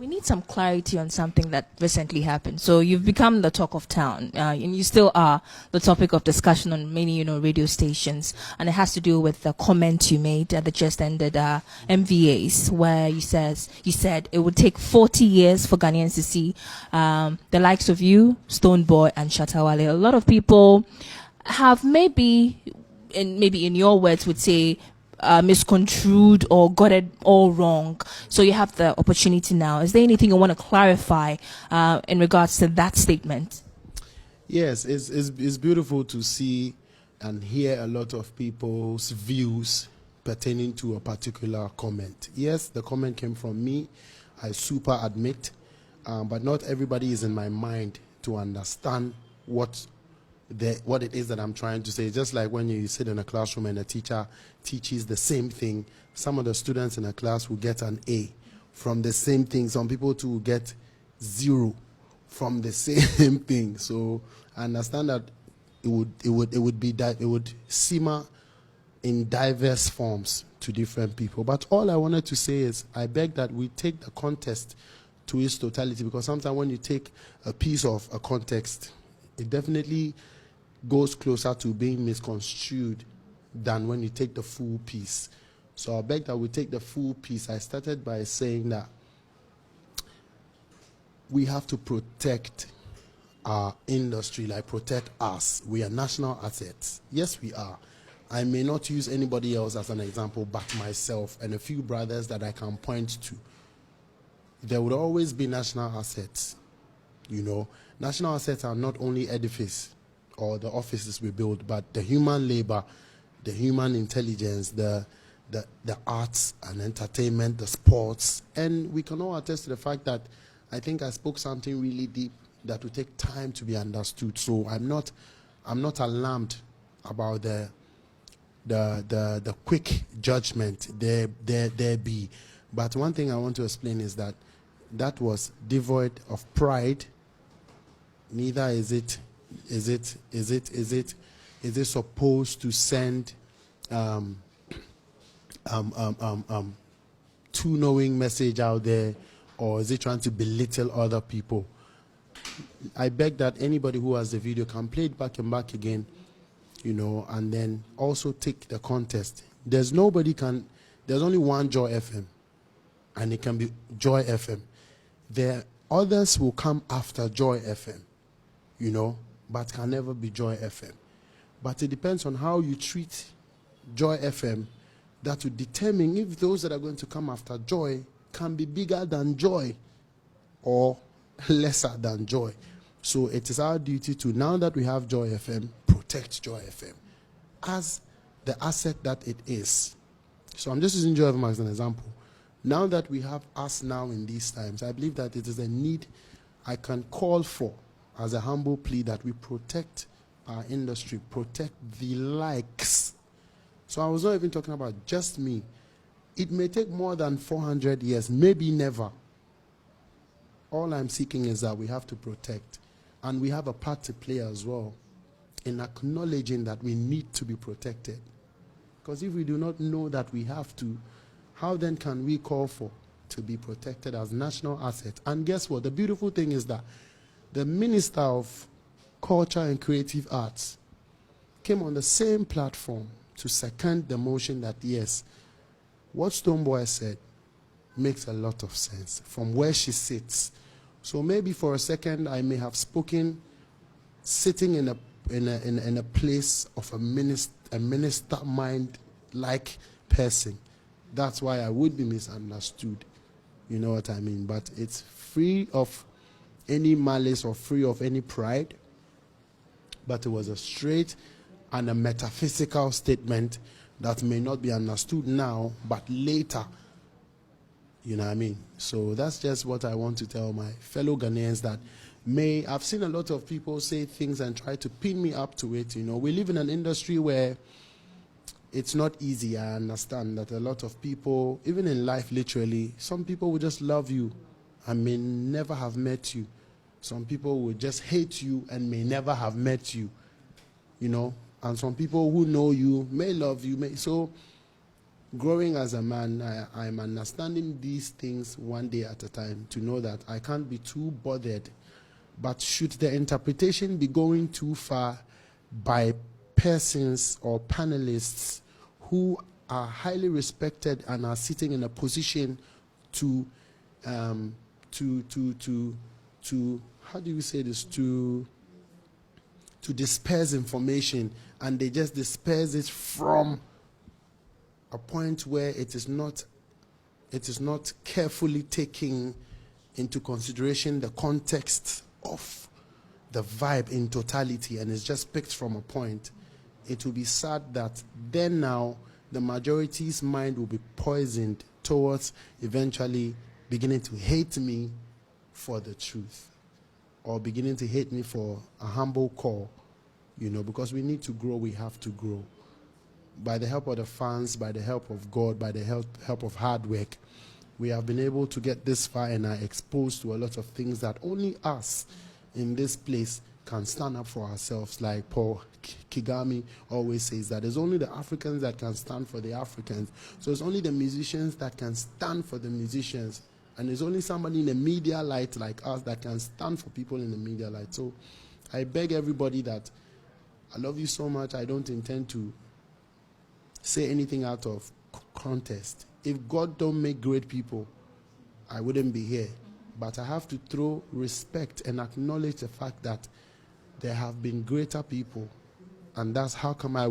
We need some clarity on something that recently happened. So you've become the talk of town, and you still are the topic of discussion on many, radio stations. And it has to do with the comment you made at the just ended MVAs, where you said it would take 40 years for Ghanaians to see the likes of you, Stonebwoy, and Shatta Wale. A lot of people have maybe in your words would say misconstrued or got it all wrong. So you have the opportunity now. Is there anything you want to clarify in regards to that statement? Yes, it's beautiful to see and hear a lot of people's views pertaining to a particular comment. Yes, the comment came from me. I super admit, but not everybody is in my mind to understand what it is that I'm trying to say. Just like when you sit in a classroom and a teacher teaches the same thing, some of the students in a class will get an A from the same thing. Some people too will get 0 from the same thing. So I understand that it would simmer in diverse forms to different people. But all I wanted to say is I beg that we take the context to its totality, because sometimes when you take a piece of a context, it definitely goes closer to being misconstrued than when you take the full piece. So I beg that we take the full piece. I started by saying that we have to protect our industry, like protect us. We are national assets. Yes, we are. I may not use anybody else as an example but myself and a few brothers that I can point to. There would always be national assets. National assets are not only edifice or the offices we build, but the human labor, the human intelligence, the arts and entertainment, the sports. And we can all attest to the fact that I think I spoke something really deep that will take time to be understood. So I'm not alarmed about the quick judgment there be. But one thing I want to explain is that was devoid of pride. Neither is it supposed to send too knowing message out there, or is it trying to belittle other people? I beg that anybody who has the video can play it back and back again, and then also take the contest. There's only one Joy FM, and it can be Joy FM. There others will come after Joy FM, but can never be Joy FM. But it depends on how you treat Joy FM that will determine if those that are going to come after Joy can be bigger than Joy or lesser than Joy. So it is our duty to, now that we have Joy FM, protect Joy FM as the asset that it is. So I'm just using Joy FM as an example. Now that we have us now in these times, I believe that it is a need I can call for as a humble plea that we protect our industry, protect the likes. So I was not even talking about just me. It may take more than 400 years, maybe never. All I'm seeking is that we have to protect. And we have a part to play as well in acknowledging that we need to be protected. Because if we do not know that we have to, how then can we call for to be protected as national assets? And guess what? The beautiful thing is that the Minister of Culture and Creative Arts came on the same platform to second the motion that, yes, what Stonebwoy said makes a lot of sense from where she sits. So maybe for a second I may have spoken sitting in a place of a minister mind-like person. That's why I would be misunderstood. You know what I mean? But it's free of any malice or free of any pride. But it was a straight and a metaphysical statement that may not be understood now, but later. You know what I mean? So that's just what I want to tell my fellow Ghanaians, that I've seen a lot of people say things and try to pin me up to it. We live in an industry where it's not easy. I understand that a lot of people, even in life literally, some people will just love you and may never have met you. Some people will just hate you and may never have met you. And some people who know you may love you. So growing as a man, I'm understanding these things one day at a time to know that I can't be too bothered. But should the interpretation be going too far by persons or panelists who are highly respected and are sitting in a position to how do you say this, to disperse information, and they just disperse it from a point where it is not carefully taking into consideration the context of the vibe in totality, and it's just picked from a point, it will be sad that then now the majority's mind will be poisoned towards eventually beginning to hate me for the truth, or beginning to hate me for a humble call, because we need to grow, we have to grow. By the help of the fans, by the help of God, by the help of hard work, we have been able to get this far and are exposed to a lot of things that only us in this place can stand up for ourselves. Like Paul Kagame always says, that it's only the Africans that can stand for the Africans. So it's only the musicians that can stand for the musicians. And it's only somebody in the media light like us that can stand for people in the media light. So I beg everybody that I love you so much. I don't intend to say anything out of contest. If God don't make great people, I wouldn't be here. But I have to throw respect and acknowledge the fact that there have been greater people, and that's how come I